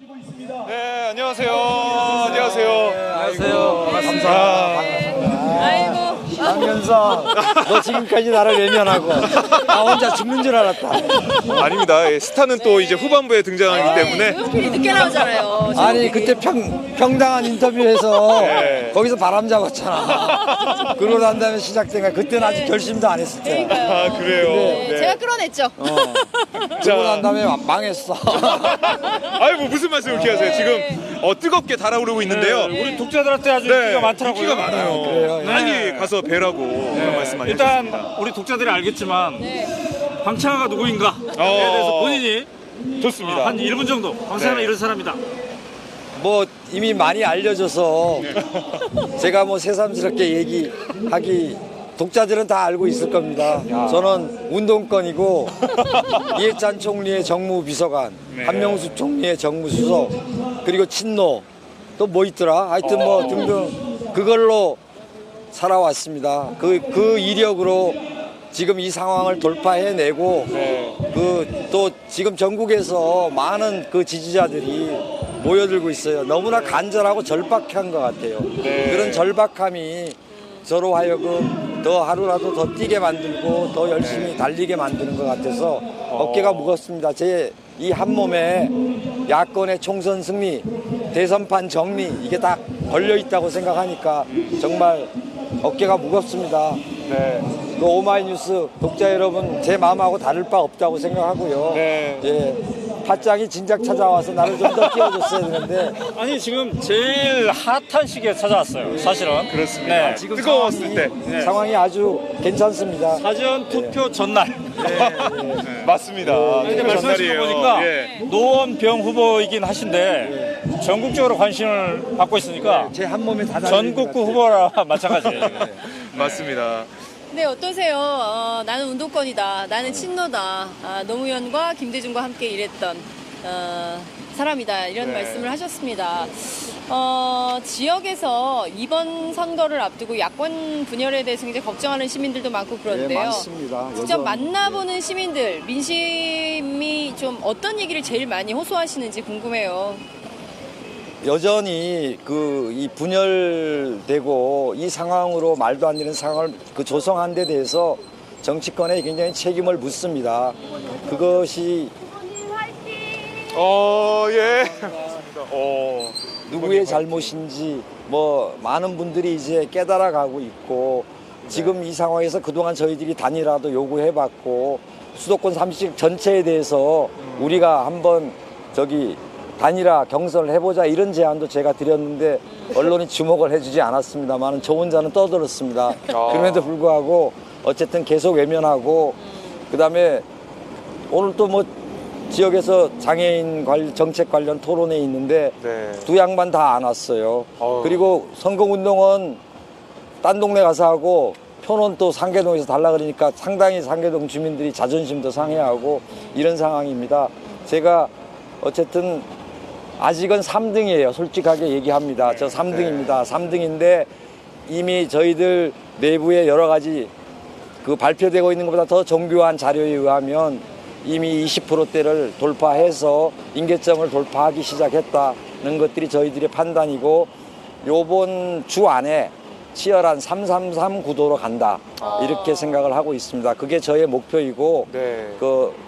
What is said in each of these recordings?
네, 안녕하세요. 안녕하세요. 안녕하세요. 감사합니다. 아이고. 장면서 너 지금까지 나를 외면하고 나 혼자 죽는 줄 알았다. 아닙니다. 예, 스타는 또 이제 후반부에 등장하기 때문에 조용필이 늦게 나오잖아요. 아니 조용필이. 그때 평당한 인터뷰에서 네. 거기서 바람 잡았잖아. 그러고 난 다음에 시작된 거야. 그때는 아직 결심도 안 했을 때야. 그러니까요. 아, 그래요. 네, 네. 제가 끌어냈죠. 그러고 난 다음에 망했어. 아유, 뭐 무슨 말씀을 이렇게 하세요? 지금 뜨겁게 달아오르고 있는데요. 우리 독자들한테 아주 네, 인기가 많더라고요. 인기가 많아요. 그래요? 빨리 가서 뵈라고 그런 말씀 많이 일단 해주셨습니다. 우리 독자들이 알겠지만 네. 광창아가 누구인가에 대해서 본인이 좋습니다. 한 1분 정도 광창아는 네. 이런 사람이다. 뭐 이미 많이 알려져서 제가 뭐 새삼스럽게 얘기하기 독자들은 다 알고 있을 겁니다. 저는 운동권이고 이해찬 총리의 정무비서관, 네. 한명숙 총리의 정무수석, 그리고 친노 또 뭐 있더라 하여튼 뭐 등등 그걸로 살아왔습니다. 그 이력으로 지금 이 상황을 돌파해내고 그 또 지금 전국에서 많은 그 지지자들이 모여들고 있어요. 너무나 간절하고 절박한 것 같아요. 그런 절박함이 저로 하여금 더 하루라도 더 뛰게 만들고 더 열심히 달리게 만드는 것 같아서 어깨가 무겁습니다. 제 이 한 몸에 야권의 총선 승리, 대선판 정리 이게 다 걸려 있다고 생각하니까 정말 어깨가 무겁습니다. 네. 그 오마이뉴스 독자 여러분 제 마음하고 다를 바 없다고 생각하고요. 네. 예, 팥장이 진작 찾아와서 나를 좀 더 띄워줬어야 되는데 아니 지금 제일 핫한 시기에 찾아왔어요. 사실은. 그렇습니다. 네. 지금 뜨거웠을 때. 상황이 아주 괜찮습니다. 사전 투표 전날. 맞습니다. 근데 투표 말씀하신 거 보니까 예. 노원병 후보이긴 하신데 전국적으로 관심을 받고 있으니까 제 한 몸에 다 달린 것 전국구 같아요. 후보랑 마찬가지예요. 맞습니다. 네, 어떠세요? 나는 운동권이다. 나는 친노다. 노무현과 김대중과 함께 일했던 사람이다. 이런 네. 말씀을 하셨습니다. 지역에서 이번 선거를 앞두고 야권 분열에 대해서 굉장히 걱정하는 시민들도 많고 그런데요. 네, 많습니다. 직접 여전- 만나보는 시민들, 민심이 좀 어떤 얘기를 제일 많이 호소하시는지 궁금해요. 여전히 이 분열되고 이 상황으로 말도 안 되는 상황을 조성한 데 대해서 정치권에 굉장히 책임을 묻습니다. 그것이 예. 누구의 잘못인지 뭐 많은 분들이 이제 깨달아가고 있고 지금 이 상황에서 그동안 저희들이 단일화도 요구해봤고 수도권 30시 전체에 대해서 우리가 한번 단일화 경선을 해보자 이런 제안도 제가 드렸는데 언론이 주목을 해주지 않았습니다만 저 혼자는 떠들었습니다. 그럼에도 불구하고 어쨌든 계속 외면하고 그다음에 오늘 또 뭐 지역에서 장애인 정책 관련 토론회 있는데 네. 두 양반 다 안 왔어요. 그리고 선거운동은 딴 동네 가서 하고 표는 또 상계동에서 달라 그러니까 상당히 상계동 주민들이 자존심도 상해하고 이런 상황입니다. 제가 어쨌든 아직은 3등이에요. 솔직하게 얘기합니다. 저 3등입니다. 3등인데 이미 저희들 내부에 여러 가지 발표되고 있는 것보다 더 정교한 자료에 의하면 이미 20%대를 돌파해서 임계점을 돌파하기 시작했다는 것들이 저희들의 판단이고 요번 주 안에 치열한 333 구도로 간다 이렇게 생각을 하고 있습니다. 그게 저의 목표이고 네.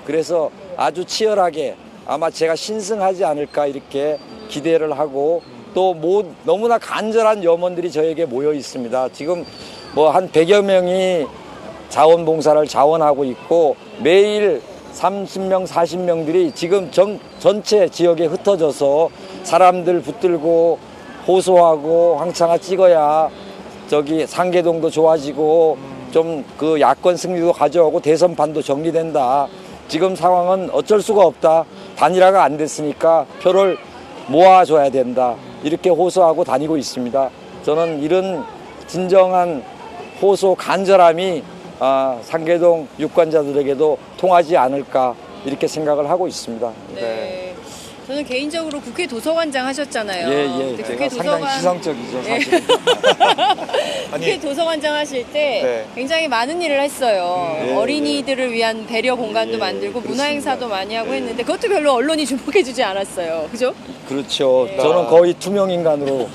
그래서 아주 치열하게 아마 제가 신승하지 않을까 이렇게 기대를 하고 또 너무나 간절한 염원들이 저에게 모여 있습니다. 지금 뭐 한 100여 명이 자원봉사를 자원하고 있고 매일 30명, 40명들이 지금 전체 지역에 흩어져서 사람들 붙들고 호소하고 황창아 찍어야 상계동도 좋아지고 좀 야권 승리도 가져오고 대선판도 정리된다. 지금 상황은 어쩔 수가 없다. 단일화가 안 됐으니까 표를 모아줘야 된다. 이렇게 호소하고 다니고 있습니다. 저는 이런 진정한 호소 간절함이 상계동 유권자들에게도 통하지 않을까 이렇게 생각을 하고 있습니다. 네. 저는 개인적으로 국회 도서관장 하셨잖아요. 예. 근데 제가 상당히 시성적이죠, 예. 사실은. 국회 도서관장 하실 때 네. 굉장히 많은 일을 했어요. 예, 어린이들을 위한 배려 공간도 예, 만들고 그렇습니다. 문화 행사도 많이 하고 했는데 그것도 별로 언론이 주목해주지 않았어요. 그죠? 그렇죠. 네. 저는 거의 투명 인간으로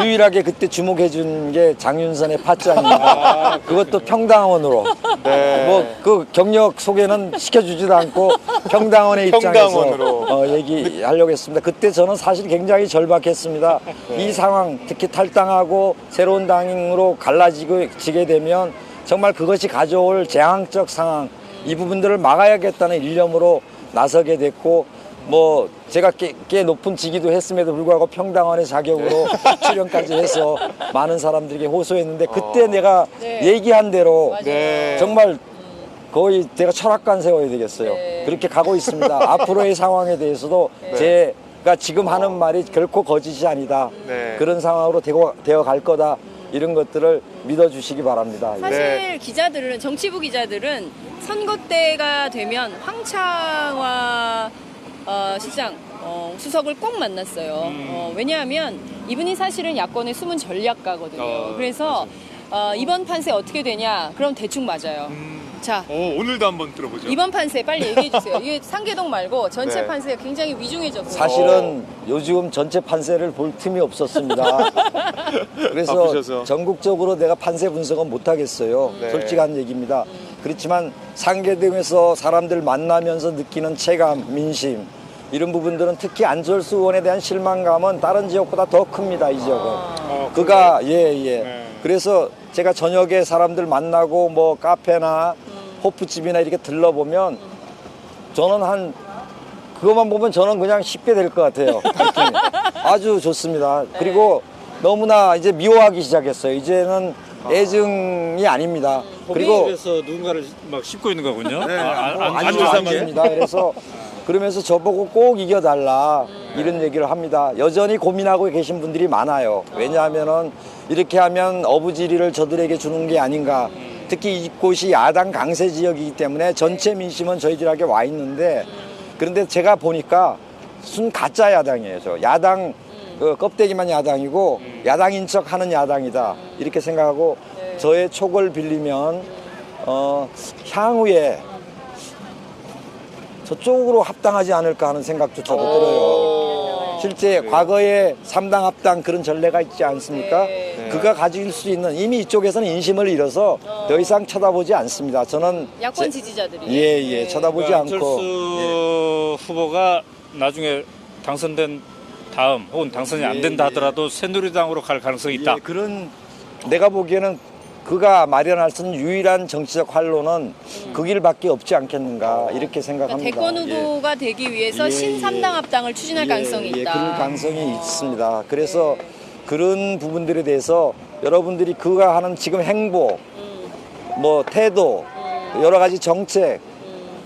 유일하게 그때 주목해 준 게 장윤선의 팟짱입니다. 그것도 평당원으로. 네. 뭐 그 경력 소개는 시켜주지도 않고 평당원의 입장에서 평당원으로. 얘기하려고 했습니다. 그때 저는 사실 굉장히 절박했습니다. 이 상황, 특히 탈당하고 새로운 당으로 갈라지게 되면 정말 그것이 가져올 재앙적 상황, 이 부분들을 막아야겠다는 일념으로 나서게 됐고, 뭐 제가 꽤 높은 직위도 했음에도 불구하고 평당원의 자격으로 출연까지 해서 많은 사람들에게 호소했는데, 그때 내가 네. 얘기한 대로 맞아요. 네. 정말 거의 제가 철학관 세워야 되겠어요. 네. 그렇게 가고 있습니다. 앞으로의 상황에 대해서도 제가 지금 하는 말이 결코 거짓이 아니다. 네. 그런 상황으로 되어 갈 거다. 이런 것들을 믿어주시기 바랍니다. 사실 기자들은, 정치부 기자들은 선거 때가 되면 황창화 시장 수석을 꼭 만났어요. 왜냐하면 이분이 사실은 야권의 숨은 전략가거든요. 그래서 이번 판세 어떻게 되냐? 그럼 대충 맞아요. 자, 오늘도 한번 들어보죠. 이번 판세 빨리 얘기해 주세요. 이게 상계동 말고 전체 네. 판세가 굉장히 위중해졌어요. 사실은 요즘 전체 판세를 볼 틈이 없었습니다. 그래서 바쁘셔서. 전국적으로 내가 판세 분석은 못하겠어요. 네. 솔직한 얘기입니다. 그렇지만 상계동에서 사람들 만나면서 느끼는 체감, 민심, 이런 부분들은 특히 안철수 의원에 대한 실망감은 다른 지역보다 더 큽니다. 이 지역은. 그가 예. 그래서 제가 저녁에 사람들 만나고 뭐 카페나 호프집이나 이렇게 들러보면 저는 그것만 보면 저는 그냥 10배 될 것 같아요. 느낌이. 아주 좋습니다. 그리고 너무나 이제 미워하기 시작했어요. 이제는 애증이 아닙니다. 그리고 그래서 누군가를 막 씹고 있는 거군요. 안주입니다. 그래서 그러면서 저보고 꼭 이겨달라 이런 얘기를 합니다. 여전히 고민하고 계신 분들이 많아요. 왜냐하면은 이렇게 하면 어부지리를 저들에게 주는 게 아닌가. 특히 이곳이 야당 강세 지역이기 때문에 전체 민심은 저희들에게 와 있는데, 그런데 제가 보니까 순 가짜 야당이에요. 저 야당 껍데기만 야당이고 야당인 척 하는 야당이다 이렇게 생각하고 저의 촉을 빌리면 향후에 저쪽으로 합당하지 않을까 하는 생각도 저도 들어요. 실제 과거에 3당 합당 그런 전례가 있지 않습니까? 네. 그가 가질 수 있는, 이미 이쪽에서는 인심을 잃어서 더 이상 쳐다보지 않습니다. 저는 야권 지지자들이. 예, 쳐다보지 않고 안철수 후보가 나중에 당선된 다음 혹은 당선이 안 된다 하더라도 새누리당으로 갈 가능성이 있다. 예, 그런 내가 보기에는 그가 마련할 수 있는 유일한 정치적 활로는 그 길밖에 없지 않겠는가 이렇게 생각합니다. 그러니까 대권 후보가 되기 위해서 예, 신3당 합당을 추진할 가능성이 있다. 그럴 가능성이 있습니다. 그래서 그런 부분들에 대해서 여러분들이 그가 하는 지금 행보, 뭐 태도, 여러 가지 정책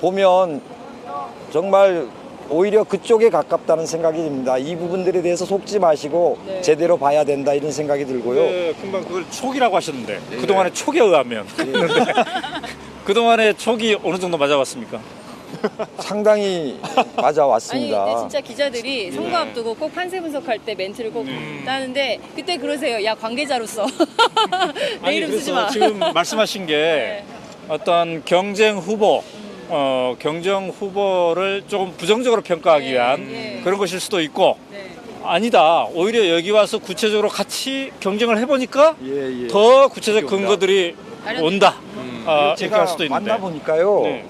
보면 정말 오히려 그쪽에 가깝다는 생각이 듭니다. 이 부분들에 대해서 속지 마시고 제대로 봐야 된다 이런 생각이 들고요. 네, 금방 그걸 촉이라고 하셨는데 그동안의 촉에 의하면 그동안의 촉이 어느 정도 맞아왔습니까? 상당히 아니 맞아왔습니다. 근데 진짜 기자들이 선거 앞두고 꼭 판세 분석할 때 멘트를 꼭 따는데 그때 그러세요. 야 관계자로서 내 이름 쓰지 마. 지금 말씀하신 게 어떤 경쟁 후보 경쟁 후보를 조금 부정적으로 평가하기 위한 그런 것일 수도 있고 아니다. 오히려 여기 와서 구체적으로 같이 경쟁을 해보니까 더 구체적 근거들이 온다. 이렇게 할 수도 있는데. 만나보니까요. 네.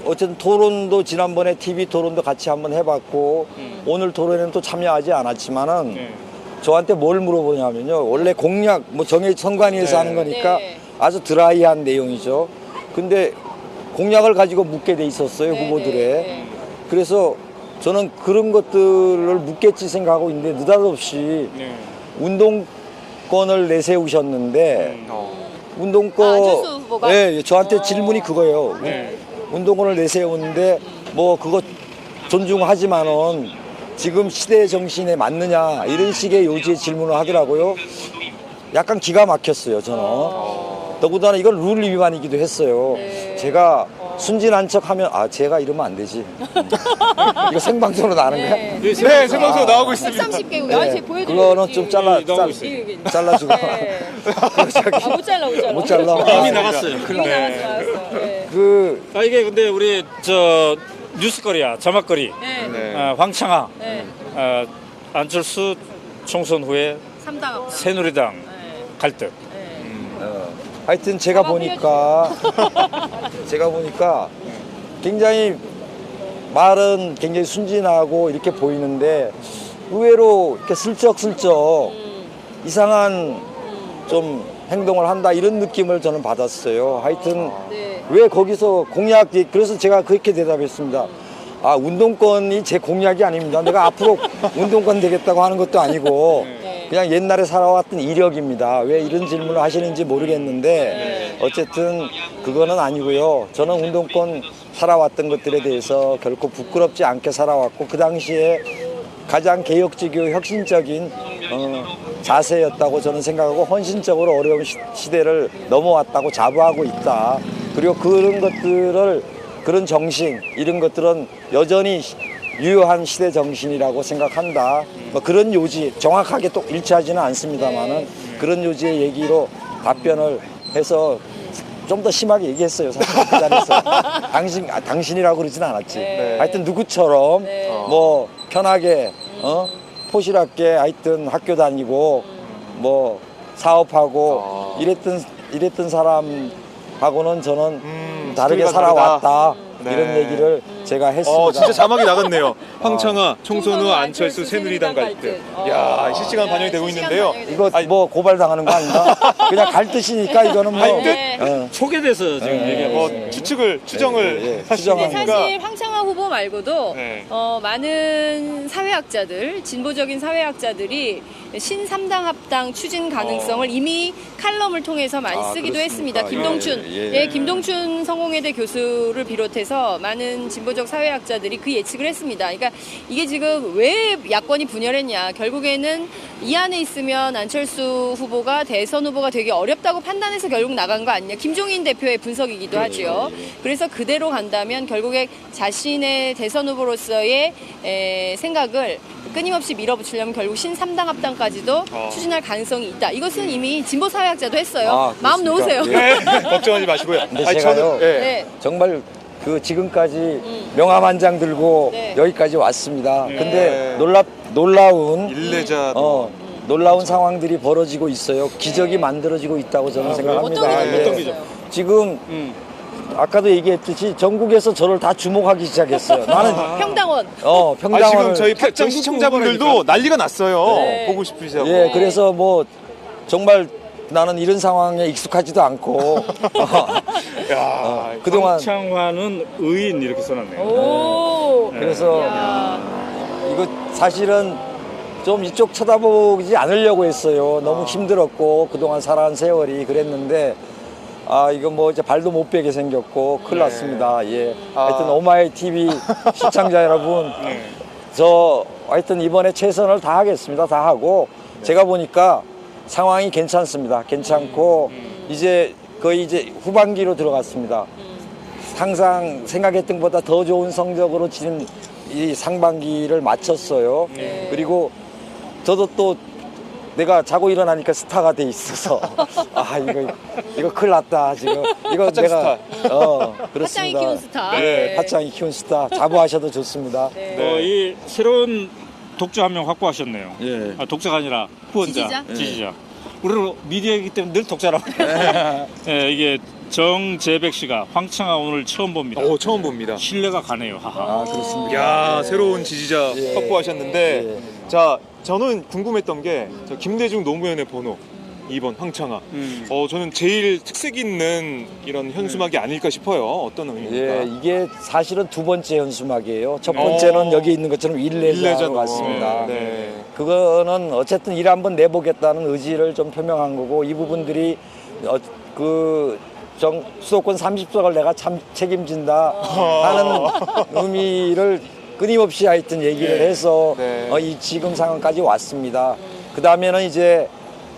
어쨌든 토론도 지난번에 TV 토론도 같이 한번 해봤고 오늘 토론에는 또 참여하지 않았지만은 네. 저한테 뭘 물어보냐면요. 원래 공약 뭐 선관위에서 하는 거니까 네. 아주 드라이한 내용이죠. 근데 공약을 가지고 묻게 돼 있었어요. 후보들의. 네. 그래서 저는 그런 것들을 묻겠지 생각하고 있는데 느닷없이 네. 운동권을 내세우셨는데 운동권 안철수 후보가? 네, 저한테 질문이 그거예요. 네. 운동권을 내세우는데 뭐 그거 존중하지만은 지금 시대 정신에 맞느냐 이런 식의 요지의 질문을 하더라고요. 약간 기가 막혔어요. 저는 더군다나 이건 룰 위반이기도 했어요. 제가 순진한 척 하면 아 제가 이러면 안 되지. 이거 생방송으로 나가는 거야? 네. 네, 생방송 나오고 있습니다. 130개국. 아, 제가 보여드릴게요. 그거는 좀 나오고 있어요. 잘라주고. 네. 아, 못 잘라, 못 잘라. 못 잘라. 이미 나갔어요. 이미 나갔어. 네. 그 아, 이게 근데 우리 저 뉴스거리야 자막거리 네. 네. 황창아 네. 안철수 총선 후에 3당. 새누리당 네. 갈등. 네. 하여튼 제가 보니까 굉장히 말은 굉장히 순진하고 이렇게 보이는데 의외로 이렇게 슬쩍슬쩍 이상한 좀 행동을 한다 이런 느낌을 저는 받았어요. 하여튼 네. 왜 거기서 공약, 그래서 제가 그렇게 대답했습니다. 아, 운동권이 제 공약이 아닙니다. 내가 앞으로 운동권 되겠다고 하는 것도 아니고 네. 그냥 옛날에 살아왔던 이력입니다. 왜 이런 질문을 하시는지 모르겠는데 어쨌든 그거는 아니고요. 저는 운동권 살아왔던 것들에 대해서 결코 부끄럽지 않게 살아왔고 그 당시에 가장 개혁적이고 혁신적인 자세였다고 저는 생각하고 헌신적으로 어려운 시대를 넘어왔다고 자부하고 있다. 그리고 그런 정신 이런 것들은 여전히 유효한 시대 정신이라고 생각한다. 뭐 그런 요지 정확하게 또 일치하지는 않습니다만은 그런 요지의 얘기로 답변을 해서 좀 더 심하게 얘기했어요. 사실 그 자리에서 당신이라고 그러진 않았지. 네. 하여튼 누구처럼 네. 뭐 편하게 포실하게 하여튼 학교 다니고 뭐 사업하고 이랬던 사람하고는 저는 다르게 스토리가 살아왔다. 네. 이런 얘기를 제가 했습니다. 진짜 자막이 나갔네요. 황창아, 총선 후 안철수 새누리당 갈등. 야, 실시간 반영이 되고 있는데요. 이거 뭐 고발당하는 거 아닌가? 그냥 갈 뜻이니까 이거는 뭐 초계돼서 지금 얘기하고 있습니다. 추정을 예, 하시니까. 근데 사실 황창화 후보 말고도 네. 많은 사회학자들, 진보적인 사회학자들이 신3당 합당 추진 가능성을 이미 칼럼을 통해서 많이 쓰기도 그렇습니까? 했습니다. 김동춘, 김동춘 성공회대 교수를 비롯해서 많은 진보적 사회학자들이 그 예측을 했습니다. 그러니까 이게 지금 왜 야권이 분열했냐? 결국에는 이 안에 있으면 안철수 후보가 대선 후보가 되기 어렵다고 판단해서 결국 나간 거 아니냐? 김종인 대표의 분석이기도 하죠. 그래서 그대로 간다면 결국에 자신의 대선 후보로서의 생각을 끊임없이 밀어붙이려면 결국 신3당 합당까지도 추진할 가능성이 있다. 이것은 이미 진보 사회학자도 했어요. 마음 놓으세요. 네, 걱정하지 마시고요. 근데 제가요 네. 정말 그 지금까지 명함 한 장 들고 네. 여기까지 왔습니다. 네. 근데 놀라운 일례자 놀라운 상황들이 벌어지고 있어요. 기적이 만들어지고 있다고 저는 생각합니다. 어떤 기적이 예. 어떤 기적? 지금 아까도 얘기했듯이 전국에서 저를 다 주목하기 시작했어요. 나는 평당원. 평당원을 지금 저희 팟짱 시청자분들도 난리가 났어요. 네. 보고 싶으시다고. 예, 그래서 뭐 정말 나는 이런 상황에 익숙하지도 않고 야, 그동안 황창화는 의인 이렇게 써놨네요. 오. 그래서 야. 이거 사실은 좀 이쪽 쳐다보지 않으려고 했어요. 너무 힘들었고 그동안 살아간 세월이 그랬는데 이거 뭐 이제 발도 못 빼게 생겼고 큰일 났습니다. 예. 하여튼 오마이 TV 시청자 여러분, 저 하여튼 이번에 최선을 다하겠습니다. 다 하고 제가 보니까 상황이 괜찮습니다. 괜찮고 이제 거의 이제 후반기로 들어갔습니다. 항상 생각했던 것보다 더 좋은 성적으로 지금 이 상반기를 마쳤어요. 그리고 저도 또 내가 자고 일어나니까 스타가 돼 있어서 이거 큰일 났다 지금 이거 팟짱 내가 팟짱이 그렇습니다. 키운 스타. 네, 팟짱이 키운 스타 자부하셔도 좋습니다. 이 새로운 독자 한 명 확보하셨네요. 예. 독자가 아니라 후원자, 지지자? 지지자. 우리는 미디어이기 때문에 늘 독자라고. 이게 정재백 씨가 황창아 오늘 처음 봅니다. 처음 봅니다. 신뢰가 가네요. 하하. 그렇습니다. 야, 새로운 지지자 확보하셨는데 예. 자, 저는 궁금했던 게 김대중 노무현의 번호 2번 황창아. 저는 제일 특색 있는 이런 현수막이 아닐까 싶어요. 어떤 의미입니까? 예, 이게 사실은 두 번째 현수막이에요. 첫 번째는 여기 있는 것처럼 일례자로 갔습니다. 네. 그거는 어쨌든 일 한번 내보겠다는 의지를 좀 표명한 거고 이 부분들이 수도권 30석을 내가 참 책임진다 하는 의미를 끊임없이 하여튼 얘기를 해서 이 지금 상황까지 왔습니다. 그 다음에는 이제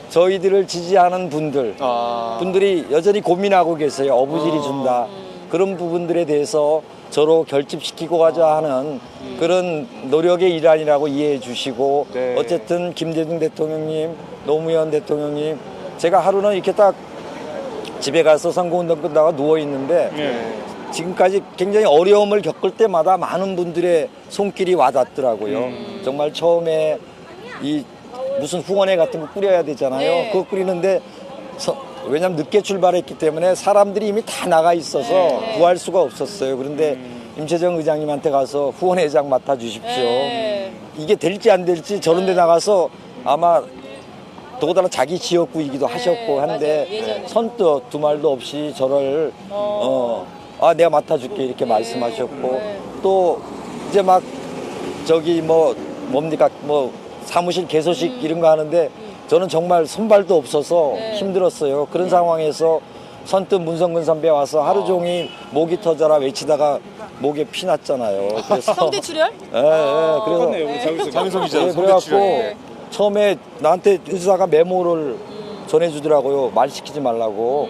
저희들을 지지하는 분들이 여전히 고민하고 계세요. 어부질이 준다. 그런 부분들에 대해서 저로 결집시키고 가자 하는 그런 노력의 일환이라고 이해해 주시고 네. 어쨌든 김대중 대통령님, 노무현 대통령님 제가 하루는 이렇게 딱 집에 가서 선거운동 끝나고 누워 있는데 네. 지금까지 굉장히 어려움을 겪을 때마다 많은 분들의 손길이 와닿더라고요. 정말 처음에 이 무슨 후원회 같은 거 꾸려야 되잖아요. 네. 그거 꾸리는데 왜냐면 늦게 출발했기 때문에 사람들이 이미 다 나가 있어서 네. 구할 수가 없었어요. 그런데 임채정 의장님한테 가서 후원회장 맡아주십시오. 네. 이게 될지 안 될지 저런 데 나가서 아마 더군다나 자기 지역구이기도 하셨고 한데 맞아요. 예전에. 선뜻 두 말도 없이 저를 내가 맡아줄게 이렇게 말씀하셨고 네. 또 이제 막 저기 뭡니까 사무실 개소식 이런 거 하는데 저는 정말 손발도 없어서 네. 힘들었어요. 그런 상황에서 선뜻 문성근 선배 와서 하루 종일 목이 터져라 외치다가 목에 피 났잖아요. 그래서 성대 출혈? 그래서 그렇네요, 우리 장윤석 장윤석 기자 예, 성대 그래갖고 출혈. 처음에 나한테 의사가 메모를 전해주더라고요. 말 시키지 말라고.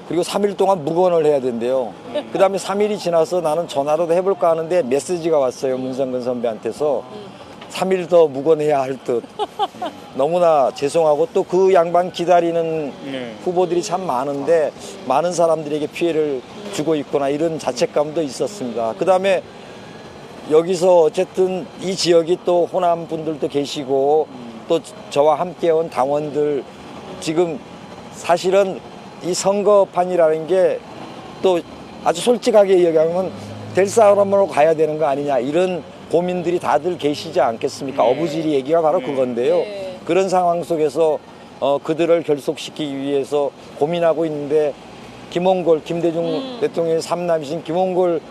그리고 3일 동안 묵언을 해야 된대요. 그 다음에 3일이 지나서 나는 전화로도 해볼까 하는데 메시지가 왔어요. 문성근 선배한테서 3일 더 묵언해야 할 듯. 너무나 죄송하고 또 그 양반 기다리는 네. 후보들이 참 많은데 많은 사람들에게 피해를 주고 있구나 이런 자책감도 있었습니다. 그 다음에 여기서 어쨌든 이 지역이 또 호남 분들도 계시고 또 저와 함께 온 당원들 지금 사실은 이 선거판이라는 게 또 아주 솔직하게 얘기하면 될 사람으로 가야 되는 거 아니냐 이런 고민들이 다들 계시지 않겠습니까? 어부지리 얘기가 바로 그건데요. 네. 그런 상황 속에서 그들을 결속시키기 위해서 고민하고 있는데 김대중 대통령의 삼남이신 김홍걸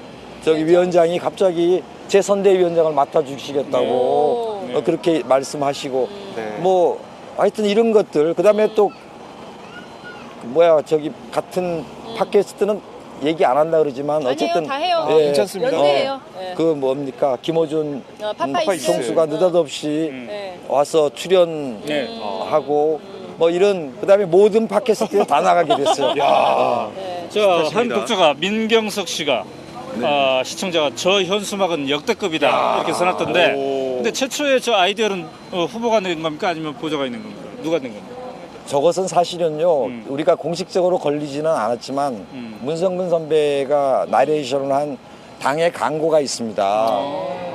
위원장이 갑자기 제 선대위원장을 맡아주시겠다고 네. 그렇게 말씀하시고 네. 하여튼 이런 것들 그다음에 또 같은 팟캐스트는 얘기 안 한다 그러지만 어쨌든 다 해요. 괜찮습니다. 연대해요. 네. 그 뭡니까 김호준 파파이스. 총수가 느닷없이 네. 와서 네. 출연하고 이런 그다음에 모든 팟캐스트에 다 나가게 됐어요. 네. 한 독자가 민경석 씨가 시청자가 저 현수막은 역대급이다 이렇게 써놨던데 근데 최초에 저 아이디어는 후보가 낸 겁니까 아니면 보좌가 있는 겁니까? 누가 낸 겁니까? 저것은 사실은요 우리가 공식적으로 걸리지는 않았지만 문성근 선배가 나레이션을 한 당의 광고가 있습니다.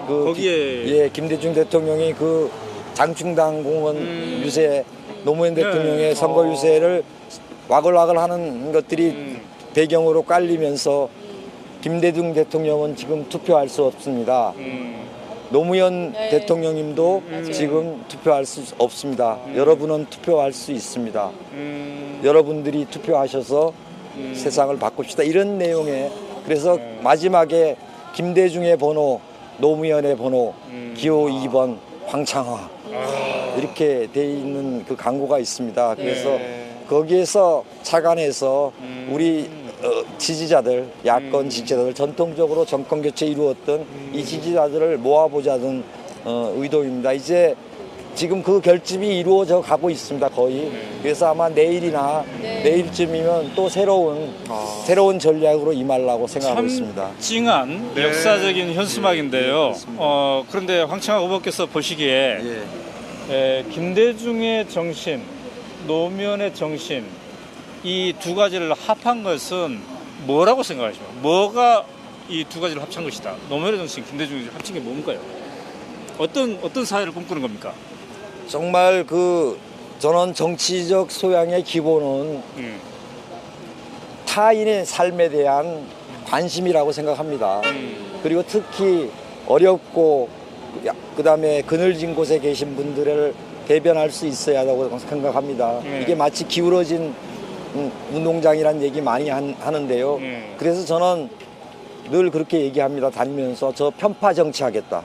거기에 김대중 대통령이 그 장충당 공원 유세 노무현 대통령의 선거 유세를 와글와글 하는 것들이 배경으로 깔리면서 김대중 대통령은 지금 투표할 수 없습니다. 노무현 네. 대통령님도 맞아요. 지금 투표할 수 없습니다. 여러분은 투표할 수 있습니다. 여러분들이 투표하셔서 세상을 바꿉시다. 이런 내용의 그래서 마지막에 김대중의 번호, 노무현의 번호, 기호 2번 황창화 이렇게 돼 있는 그 광고가 있습니다. 그래서 거기에서 착안해서 우리 지지자들, 야권 지지자들 전통적으로 정권 교체 이루었던 이 지지자들을 모아보자는 의도입니다. 이제 지금 그 결집이 이루어져 가고 있습니다. 거의. 그래서 아마 내일이나 내일쯤이면 또 새로운 전략으로 임하려고 생각하고 있습니다. 찡한 역사적인 현수막인데요. 그런데 황창화 후보께서 보시기에 김대중의 정신, 노무현의 정신 이 두 가지를 합한 것은 뭐라고 생각하십니까? 뭐가 이 두 가지를 합친 것이다. 노무현의 정신, 김대중의 합친 게 뭔가요? 어떤 사회를 꿈꾸는 겁니까? 정말 저는 정치적 소양의 기본은 타인의 삶에 대한 관심이라고 생각합니다. 그리고 특히 어렵고 그다음에 그늘진 곳에 계신 분들을 대변할 수 있어야 한다고 생각합니다. 이게 마치 기울어진 운동장이라는 얘기 많이 하는데요. 그래서 저는 늘 그렇게 얘기합니다. 다니면서 저 편파 정치하겠다.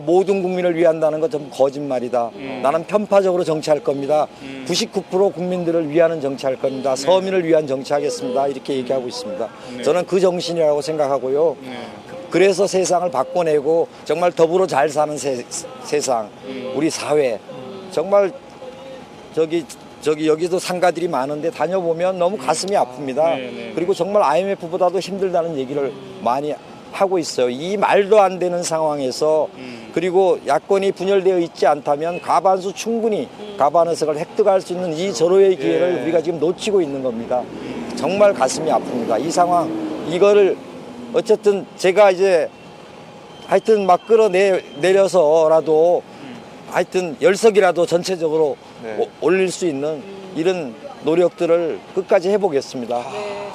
모든 국민을 위한다는 건 전부 거짓말이다. 나는 편파적으로 정치할 겁니다. 99% 국민들을 위하는 정치할 겁니다. 서민을 위한 정치하겠습니다. 이렇게 얘기하고 있습니다. 저는 그 정신이라고 생각하고요. 그래서 세상을 바꿔내고 정말 더불어 잘 사는 세상, 우리 사회, 정말 저기 여기도 상가들이 많은데 다녀보면 너무 가슴이 아픕니다. 네. 그리고 정말 IMF보다도 힘들다는 얘기를 많이 하고 있어요. 이 말도 안 되는 상황에서 그리고 야권이 분열되어 있지 않다면 과반수 충분히 과반 의석을 획득할 수 있는 이 절호의 기회를 예. 우리가 지금 놓치고 있는 겁니다. 정말 가슴이 아픕니다. 이 상황 이거를 어쨌든 제가 이제 하여튼 막 끌어내려서라도 하여튼 10석이라도 전체적으로 네. 올릴 수 있는 이런 노력들을 끝까지 해보겠습니다.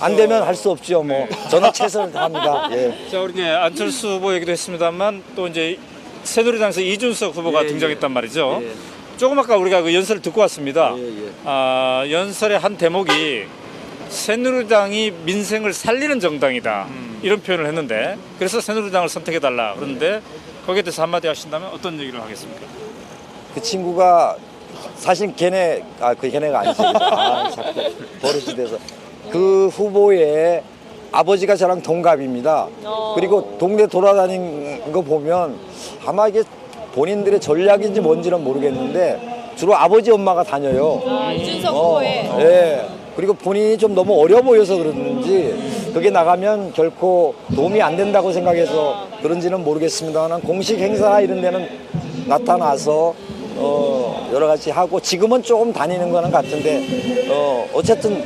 안 되면 할 수 없죠. 뭐 저는 최선을 다합니다. 예. 자, 우리 이제 안철수 후보 얘기도 했습니다만 또 이제 새누리당에서 이준석 후보가 예, 등장했단 말이죠. 예. 조금 아까 우리가 그 연설을 듣고 왔습니다. 예, 예. 연설의 한 대목이 새누리당이 민생을 살리는 정당이다 이런 표현을 했는데 그래서 새누리당을 선택해달라 그런데 거기에 대해서 한마디 하신다면 어떤 얘기를 하겠습니까? 그 친구가 사실 걔네가 아니지. 자꾸 버릇이 돼서 그 후보의 아버지가 저랑 동갑입니다. 그리고 동네 돌아다니는 거 보면 아마 이게 본인들의 전략인지 뭔지는 모르겠는데 주로 아버지 엄마가 다녀요. 이준석 후보의 예. 그리고 본인이 좀 너무 어려 보여서 그러는지 그게 나가면 결코 도움이 안 된다고 생각해서 그런지는 모르겠습니다만 공식 행사 이런 데는 나타나서 여러 가지 하고 지금은 조금 다니는 거는 같은데 어쨌든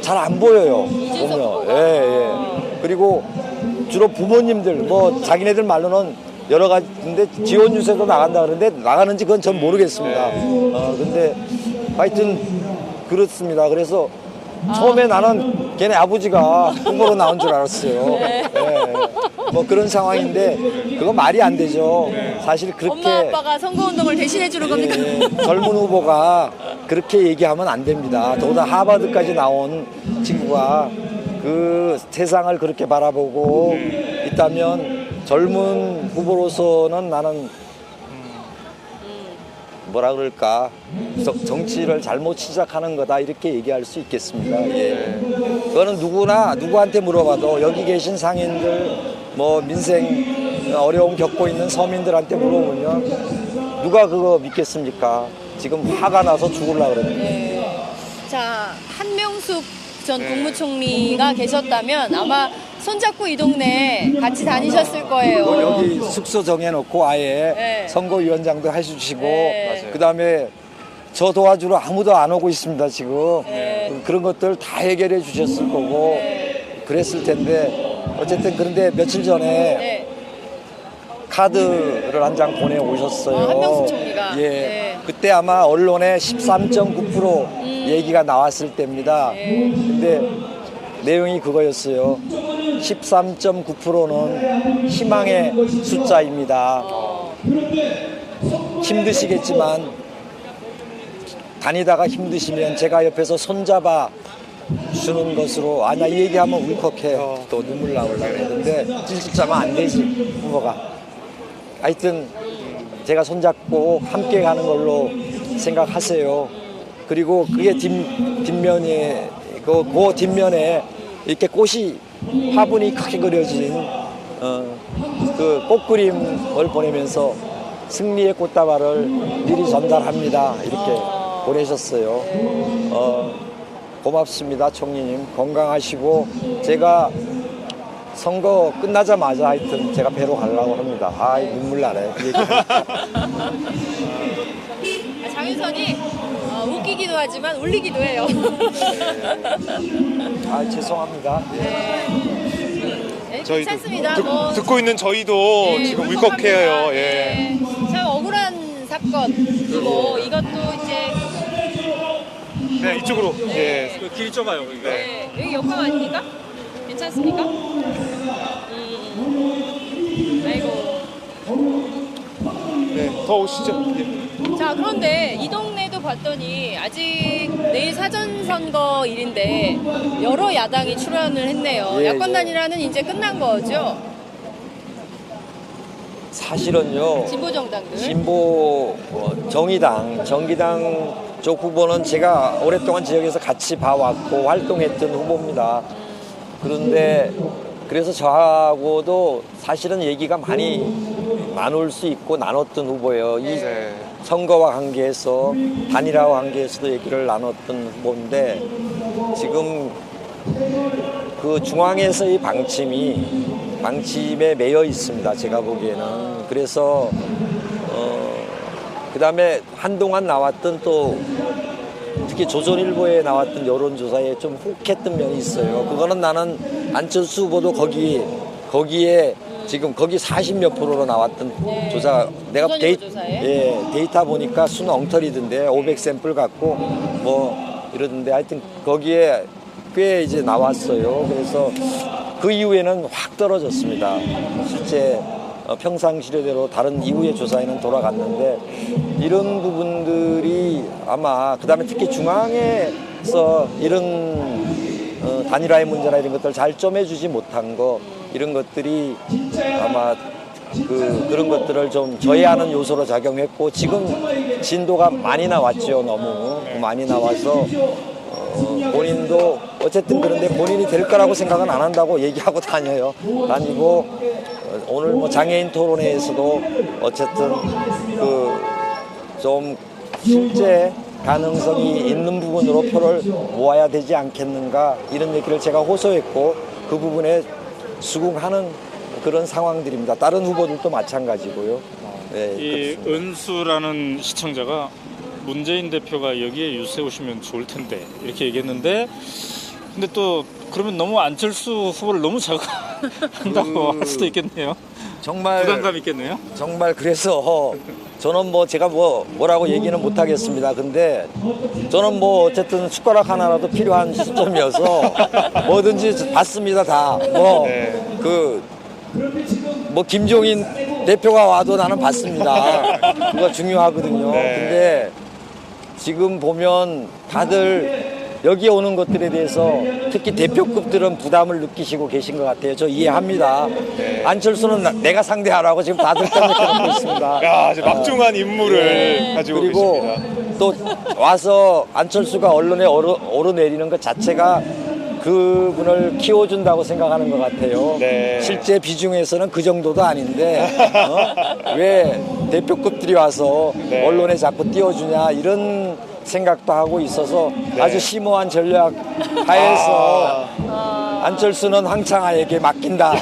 잘 안 보여요. 보면. 예. 그리고 주로 부모님들 뭐 자기네들 말로는 여러 가지인데 지원 유세도 나간다 그러는데 나가는지 그건 전 모르겠습니다. 근데 하여튼 그렇습니다. 그래서 처음에 나는 걔네 아버지가 후보로 나온 줄 알았어요. 예. 뭐 그런 상황인데 그거 말이 안 되죠. 사실 그렇게 엄마 아빠가 선거운동을 대신해 주는 겁니까? 젊은 후보가 그렇게 얘기하면 안 됩니다. 더구나 하버드까지 나온 친구가 그 세상을 그렇게 바라보고 있다면 젊은 후보로서는 나는 뭐라 그럴까 정치를 잘못 시작하는 거다 이렇게 얘기할 수 있겠습니다. 예. 그거는 누구한테 물어봐도 여기 계신 상인들 뭐 민생 어려움 겪고 있는 서민들한테 물어보면 누가 그거 믿겠습니까? 지금 화가 나서 죽으려고 그러는데. 네. 자, 한명숙 전 국무총리가 계셨다면 아마 손잡고 이 동네 같이 다니셨을 거예요. 여기 숙소 정해놓고 아예 네. 선거위원장도 해주시고 네. 그다음에 저 도와주러 아무도 안 오고 있습니다 지금. 네. 그런 것들 다 해결해 주셨을 거고 그랬을 텐데 어쨌든 그런데 며칠 전에 네. 카드를 한 장 보내 오셨어요. 한명숙 총리가. 예. 네. 그때 아마 언론에 13.9% 얘기가 나왔을 때입니다. 근데 내용이 그거였어요. 13.9%는 희망의 숫자입니다. 힘드시겠지만 다니다가 힘드시면 제가 옆에서 손잡아 주는 것으로 아니야 이 얘기하면 울컥해요. 또 눈물 나오려고 했는데 찔찔짜면 안 되지 후보가. 하여튼 제가 손잡고 함께 가는 걸로 생각하세요. 그리고 그게 뒷면에 그 뒷면에 이렇게 꽃이 화분이 크게 그려진 그 꽃그림을 보내면서 승리의 꽃다발을 미리 전달합니다. 이렇게 보내셨어요. 고맙습니다, 총리님. 건강하시고 제가 선거 끝나자마자 하여튼 제가 뵈러 가려고 합니다. 눈물 나네. 그 얘기. 장윤선이 웃기기도 하지만 울리기도 해요. 죄송합니다. 네, 괜찮습니다. 뭐, 듣고 있는 저희도 네, 지금 울컥합니다. 울컥해요. 예. 네. 참 억울한 사건이고 이것도 이제 네, 이쪽으로. 예. 그 길이 좁아요 여기가. 네, 여기 역광 아닙니까? 괜찮습니까? 아이고. 네, 더 오시죠. 예. 자, 그런데 이 동네도 봤더니 아직 내일 사전선거일인데 여러 야당이 출연을 했네요. 예, 야권 예. 단일화는 이제 끝난 거죠? 사실은요. 진보 정당들. 진보 정의당 쪽 후보는 제가 오랫동안 지역에서 같이 봐왔고 활동했던 후보입니다. 그런데 그래서 저하고도 사실은 얘기가 많이 나눌 수 있고 나눴던 후보예요. 이 네. 선거와 관계해서 단일화와 관계해서도 얘기를 나눴던 후보인데 지금 그 중앙에서의 방침에 매여 있습니다. 제가 보기에는. 그래서 그다음에 한동안 나왔던 또 특히 조선일보에 나왔던 여론조사에 좀 혹했던 면이 있어요. 그거는 나는 안철수 후보도 거기에 지금 거기 40몇 프로로 나왔던 조사 내가 조선일보 조사에? 데이터 보니까 수는 엉터리던데 500샘플 갖고 뭐 이러던데 하여튼 거기에 꽤 이제 나왔어요. 그래서 그 이후에는 확 떨어졌습니다. 실제 평상시대로 다른 이후의 조사에는 돌아갔는데 이런 부분들이 아마 그다음에 특히 중앙에서 이런 단일화의 문제나 이런 것들을 잘 점해주지 못한 거 이런 것들이 아마 그런 것들을 좀 저해하는 요소로 작용했고 지금 진도가 많이 나왔죠. 너무 많이 나와서 본인도 어쨌든 그런데 본인이 될 거라고 생각은 안 한다고 얘기하고 다니고 오늘 뭐 장애인 토론회에서도 어쨌든 좀 실제 가능성이 있는 부분으로 표를 모아야 되지 않겠는가 이런 얘기를 제가 호소했고 그 부분에 수긍하는 그런 상황들입니다. 다른 후보들도 마찬가지고요. 네, 이 그렇습니다. 은수라는 시청자가 문재인 대표가 여기에 유세오시면 좋을 텐데 이렇게 얘기했는데 근데 또 그러면 너무 안철수 후보를 너무 자극한다고 할 수도 있겠네요. 정말 부담감 있겠네요. 정말 그래서 저는 뭐 제가 뭐라고 얘기는 못 하겠습니다. 근데 저는 뭐 어쨌든 숟가락 하나라도 필요한 시점이어서 뭐든지 받습니다. 다. 뭐 김종인 대표가 와도 나는 받습니다. 그거 중요하거든요. 근데 지금 보면 다들 여기에 오는 것들에 대해서 특히 대표급들은 부담을 느끼시고 계신 것 같아요. 저 이해합니다. 안철수는 내가 상대하라고 지금 다들 떠들고 있습니다. 야, 이제 막중한 임무를 가지고 그리고 계십니다. 또 와서 안철수가 언론에 오르내리는 것 자체가 그분을 키워준다고 생각하는 것 같아요. 네. 실제 비중에서는 그 정도도 아닌데 왜 대표급들이 와서 언론에 자꾸 띄워주냐 이런 생각도 하고 있어서 아주 심오한 전략 하에서 안철수는 황창하에게 맡긴다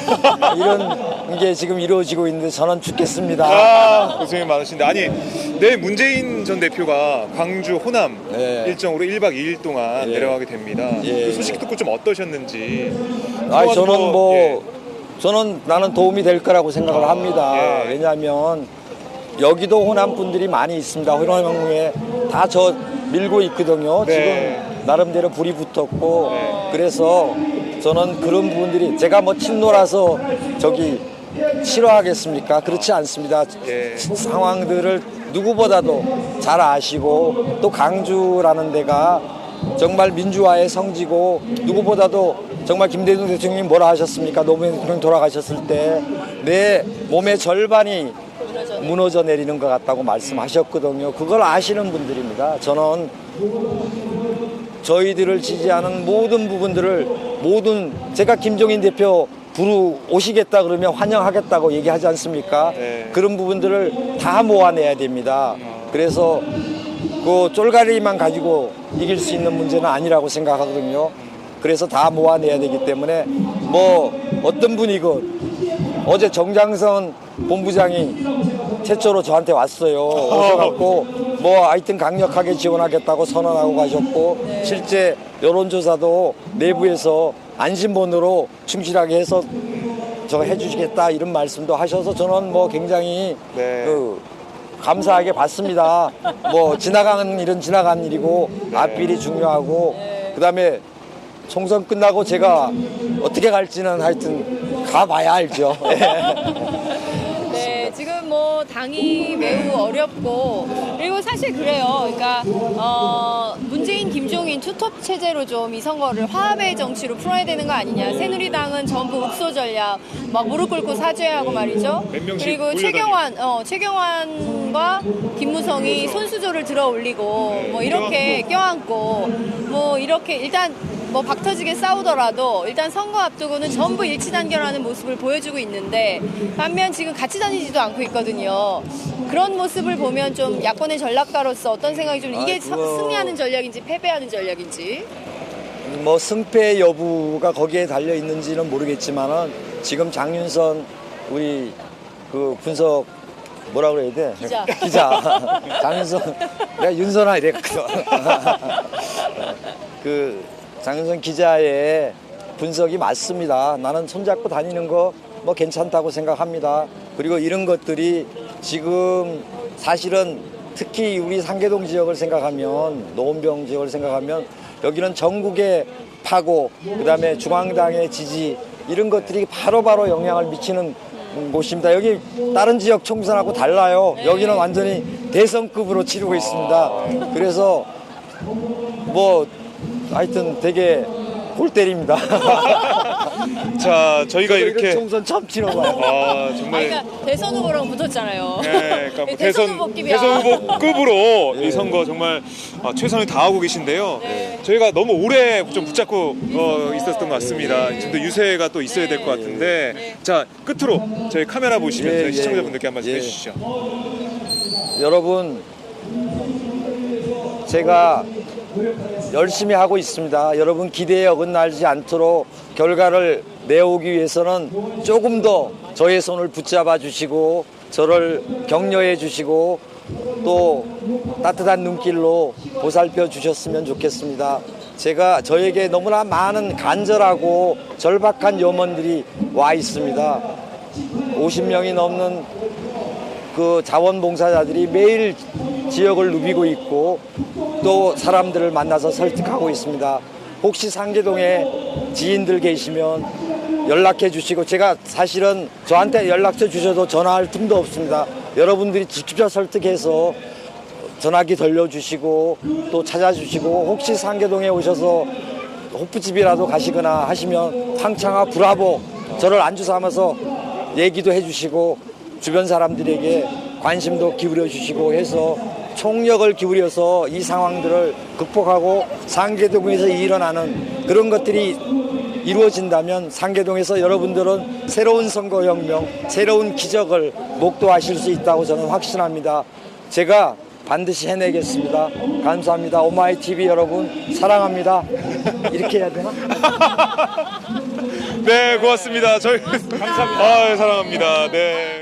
이런 게 지금 이루어지고 있는데 저는 죽겠습니다. 고생이 많으신데 아니 내일 문재인 전 대표가 광주 호남 일정으로 1박 2일 동안 내려가게 됩니다. 그 소식 듣고 좀 어떠셨는지. 저는 나는 도움이 될 거라고 생각을 합니다. 왜냐하면 여기도 호남 분들이 많이 있습니다. 호남에 다 저 밀고 있거든요. 지금 나름대로 불이 붙었고 그래서 저는 그런 부분들이 제가 뭐 친노라서 저기 싫어하겠습니까? 그렇지 않습니다. 상황들을 누구보다도 잘 아시고 또 강주라는 데가 정말 민주화의 성지고 누구보다도 정말 김대중 대통령이 뭐라 하셨습니까? 노무현 대통령 돌아가셨을 때 내 몸의 절반이 무너져 내리는 것 같다고 말씀하셨거든요. 그걸 아시는 분들입니다. 저는 저희들을 지지하는 모든 부분들을 제가 김종인 대표 부르 오시겠다 그러면 환영하겠다고 얘기하지 않습니까? 그런 부분들을 다 모아내야 됩니다. 그래서 그 쫄가리만 가지고 이길 수 있는 문제는 아니라고 생각하거든요. 그래서 다 모아내야 되기 때문에 뭐 어떤 분이건 어제 정장선 본부장이 최초로 저한테 왔어요. 오셔갖고 뭐 하여튼 강력하게 지원하겠다고 선언하고 가셨고 실제 여론조사도 내부에서 안심번호로 충실하게 해서 저거 해주시겠다 이런 말씀도 하셔서 저는 뭐 굉장히 감사하게 봤습니다. 뭐 지나간 일은 지나간 일이고 앞일이 중요하고 그다음에 총선 끝나고 제가 어떻게 갈지는 하여튼 가봐야 알죠. 네, 지금 뭐 당이 매우 어렵고 그리고 사실 그래요. 그러니까 문재인, 김종인 투톱 체제로 좀 이 선거를 화합의 정치로 풀어야 되는 거 아니냐. 새누리당은 전부 읍소 전략, 막 무릎 꿇고 사죄하고 말이죠. 그리고 최경환과 김무성이 손수조를 들어 올리고 뭐 이렇게 껴안고 뭐 이렇게 일단 뭐 박터지게 싸우더라도 일단 선거 앞두고는 전부 일치단결하는 모습을 보여주고 있는데 반면 지금 같이 다니지도 않고 있거든요. 그런 모습을 보면 좀 야권의 전략가로서 어떤 생각이 좀 이게 승리하는 전략인지 패배하는 전략인지. 뭐 승패 여부가 거기에 달려 있는지는 모르겠지만은 지금 장윤선 우리 그 분석 뭐라 그래야 돼? 기자. 장윤선 내가 윤선아 이랬거든. 그 장윤선 기자의 분석이 맞습니다. 나는 손잡고 다니는 거 뭐 괜찮다고 생각합니다. 그리고 이런 것들이 지금 사실은 특히 우리 상계동 지역을 생각하면 노원병 지역을 생각하면 여기는 전국의 파고 그다음에 중앙당의 지지 이런 것들이 바로바로 영향을 미치는 곳입니다. 여기 다른 지역 총선하고 달라요. 여기는 완전히 대선급으로 치르고 있습니다. 그래서 뭐 하여튼 되게 골 때립니다. 자, 저희가 이렇게 총선 처음 치러봐요. 정말 그러니까 대선 후보랑 붙었잖아요. 네, 그러니까 뭐 대선 후보급이야. 대선 후보급으로 이 선거 정말 최선을 다하고 계신데요. 저희가 너무 오래 좀 붙잡고 있었던 것 같습니다. 지금도 유세가 또 있어야 될 것 같은데, 자 끝으로 저희 카메라 보시면서 예, 예, 시청자분들께 한 말씀 예. 해주시죠. 여러분, 제가 열심히 하고 있습니다. 여러분 기대에 어긋나지 않도록 결과를 내오기 위해서는 조금 더 저의 손을 붙잡아 주시고 저를 격려해 주시고 또 따뜻한 눈길로 보살펴 주셨으면 좋겠습니다. 저에게 너무나 많은 간절하고 절박한 염원들이 와 있습니다. 50명이 넘는 그 자원봉사자들이 매일 지역을 누비고 있고 또 사람들을 만나서 설득하고 있습니다. 혹시 상계동에 지인들 계시면 연락해 주시고 제가 사실은 저한테 연락처 주셔도 전화할 틈도 없습니다. 여러분들이 직접 설득해서 전화기 돌려주시고 또 찾아주시고 혹시 상계동에 오셔서 호프집이라도 가시거나 하시면 황창아 브라보 저를 안주 삼아서 얘기도 해주시고 주변 사람들에게 관심도 기울여 주시고 해서 총력을 기울여서 이 상황들을 극복하고 상계동에서 일어나는 그런 것들이 이루어진다면 상계동에서 여러분들은 새로운 선거혁명, 새로운 기적을 목도하실 수 있다고 저는 확신합니다. 제가 반드시 해내겠습니다. 감사합니다. 오마이TV 여러분 사랑합니다. 이렇게 해야 되나? 네, 고맙습니다. 저희 감사합니다. 사랑합니다. 네.